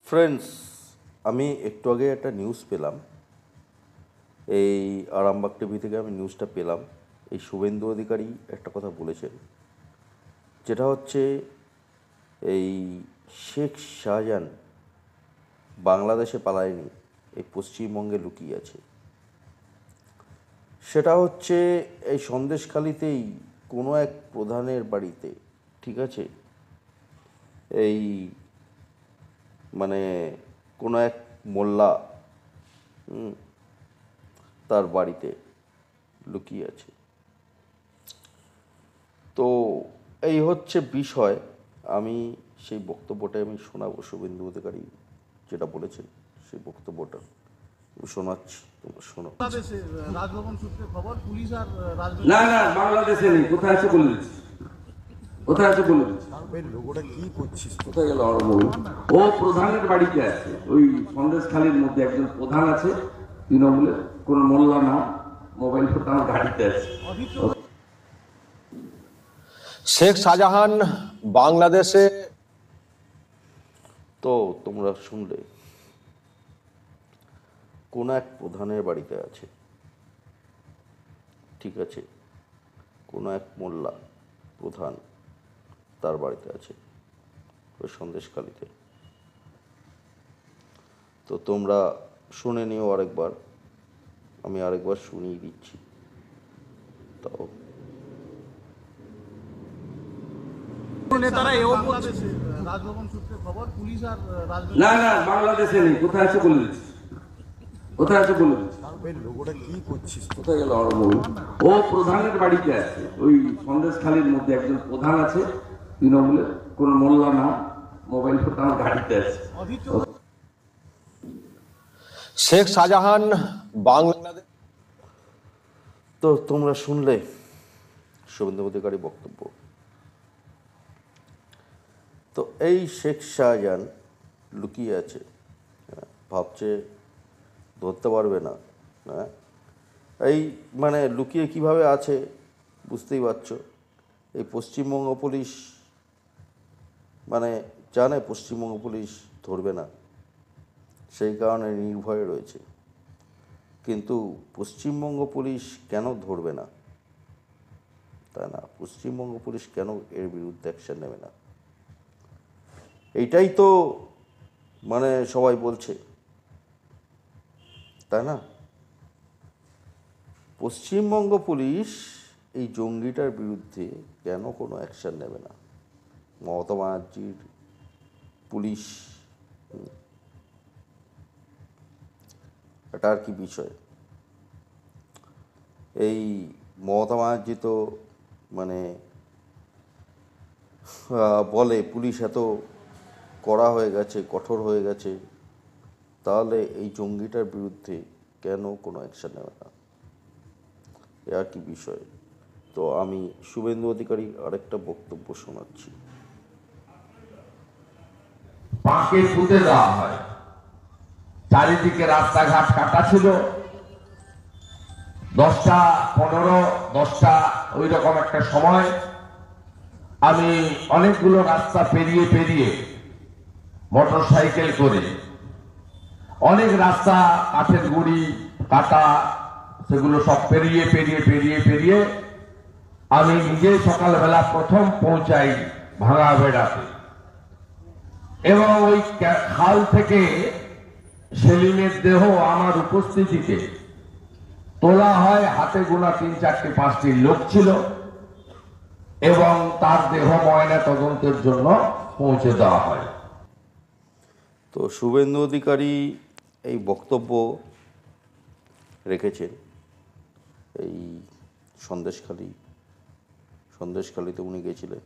Friends, আমি একটু আগে একটা নিউজ পেলাম। এই আরামবাগ টিভি থেকে আমি নিউজটা পেলাম। এই শুভেন্দু অধিকারী একটা কথা বলেছেন, যেটা হচ্ছে এই শেখ শাহজাহান বাংলাদেশে পালায়নি, এই পশ্চিমবঙ্গে লুকিয়ে আছে। সেটা হচ্ছে এই সন্দেশখালিতেই কোনো এক প্রধানের বাড়িতে, ঠিক আছে, এই মানে কোনো এক মোল্লা তার বাড়িতে লুকিয়ে আছে। তো এই হচ্ছে বিষয়। আমি সেই বক্তব্যটা আমি শোনাবো, শুভেন্দু অধিকারী যেটা বলেছেন সেই বক্তব্যটা শোনাচ্ছি, তোমরা শোনো। বাংলাদেশে রাজভবন সূত্রে খবর পুলিশ আর না না, বাংলাদেশে নেই। কোথায় আছে বলে দিচ্ছি, কোথায় আছে বলে দিচ্ছি। লোগোটা কি করছিস? কোথায় গেল আমার বই? ও প্রধানের বাড়িতে আছে, ওই সন্দেশখালীর মধ্যে একজন প্রধান আছে তৃণমূলের, কোন মোল্লা না, মোবাইল ফোনটা আমার গাড়িতে আছে। শেখ শাহজাহান বাংলাদেশে। তো তোমরা শুনলে, কোন এক প্রধানের বাড়িতে আছে, ঠিক আছে, কোন এক মোল্লা প্রধান তার বাড়িতে আছে ওই সন্দেশখালিতে। তো তোমরা শুনে নিও আরেকবার, আমি আরেকবার শুনিয়ে দিচ্ছি। তাও নেতারা এও বলছে রাজভবন সূত্রে খবর পুলিশ আর না না, বাংলাদেশে নেই। কোথায় আছে বলে দিচ্ছি, কোথায় আছে বলে দিচ্ছি। লোগোটা কি করছিস? কোথায় গেল আমার বই? ও প্রধানের বাড়িতে আছে, ওই সন্দেশখালীর মধ্যে একজন প্রধান আছে তৃণমূলের, কোন মোল্লা না, মোবাইল ফোনটা আমার গাড়িতে আছে। শেখ শাহজাহান বাংলাদেশ। তো তোমরা শুনলে শুভেন্দু অধিকারী বক্তব্য। তো এই শেখ শাহজাহান লুকিয়ে আছে, ভাবছে ধরতে পারবে না। হ্যাঁ, এই মানে লুকিয়ে কিভাবে আছে বুঝতেই পারছো। এই পশ্চিমবঙ্গ পুলিশ মানে জানে পশ্চিমবঙ্গ পুলিশ ধরবে না, সেই কারণে নির্ভয়ে রয়েছে। কিন্তু পশ্চিমবঙ্গ পুলিশ কেন ধরবে না, তাই না? পশ্চিমবঙ্গ পুলিশ কেন এর বিরুদ্ধে অ্যাকশন নেবে না, এইটাই তো মানে সবাই বলছে, তাই না? পশ্চিমবঙ্গ পুলিশ এই জঙ্গিটার বিরুদ্ধে কেন কোনো অ্যাকশন নেবে না? মমতা ব্যানার্জির পুলিশ, এটা আর কি বিষয়? এই মমতা ব্যানার্জি তো মানে বলে পুলিশ এত কড়া হয়ে গেছে, কঠোর হয়ে গেছে, তাহলে এই জঙ্গিটার বিরুদ্ধে কেন কোনো অ্যাকশন নেবে না? এ আর কি বিষয়? তো আমি শুভেন্দু অধিকারীর আরেকটা বক্তব্য শোনাচ্ছি। পাঁকে পুঁতে দেওয়া হয়, চারিদিকে রাস্তাঘাট কাটা ছিল, 10টা 15, 10টা ওই রকম একটা সময় আমি অনেকগুলো রাস্তা পেরিয়ে পেরিয়ে মোটর সাইকেল করে অনেক রাস্তা কাঠের গুড়ি কাটা, সেগুলো সব পেরিয়ে পেরিয়ে পেরিয়ে পেরিয়ে আমি নিজে সকালবেলা প্রথম পৌঁছাই ভাঙা বেড়াতে। এবং ওই খাল থেকে সেলিমের দেহ আমার উপস্থিতিতে তোলা হয়। হাতে গোনা 3, 4, 5টি লোক ছিল এবং তার দেহ ময়না তদন্তের জন্য পৌঁছে দেওয়া হয়। তো শুভেন্দু অধিকারী এই বক্তব্য রেখেছেন এই সন্দেশখালিতে উনি গেছিলেন,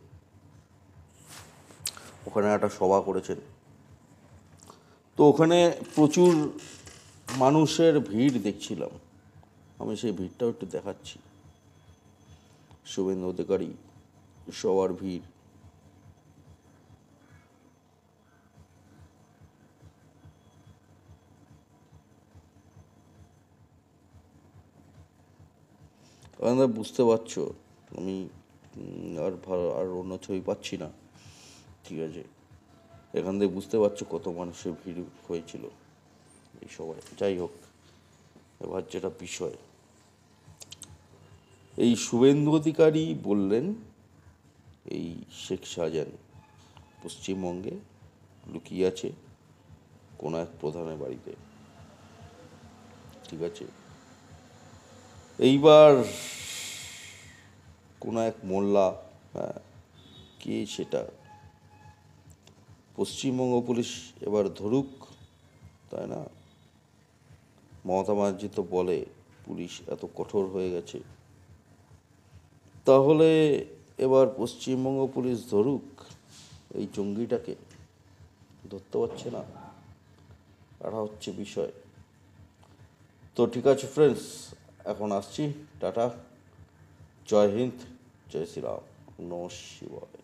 ওখানে একটা সভা করেছেন। তো ওখানে প্রচুর মানুষের ভিড় দেখছিলাম, আমি সেই ভিড়টাও একটু দেখাচ্ছি। শুভেন্দু অধিকারী সবার ভিড়, আপনারা বুঝতে পারছো। আমি আর অন্য ছবি পাচ্ছি না, ঠিক আছে। এখান থেকে বুঝতে পারছো কত মানুষের ভিড় হয়েছিল এই সবাই। যাই হোক, এবার যেটা বিষয়, এই শুভেন্দু অধিকারী বললেন এই শেখ শাহজাহান পশ্চিমবঙ্গে লুকিয়ে আছে কোনো এক প্রধানের বাড়িতে। ঠিক আছে, এইবার কোনো এক মোল্লা, কে সেটা পশ্চিমবঙ্গ পুলিশ এবার ধরুক, তাই না? মমতা ব্যানার্জি তো বলে পুলিশ এত কঠোর হয়ে গেছে, তাহলে এবার পশ্চিমবঙ্গ পুলিশ ধরুক এই জঙ্গিটাকে। ধরতে পারছে না, এটা হচ্ছে বিষয়। তো ঠিক আছে ফ্রেন্ডস, এখন আসছি, টাটা, জয় হিন্দ, জয় শ্রীরাম, নমঃ শিবায়।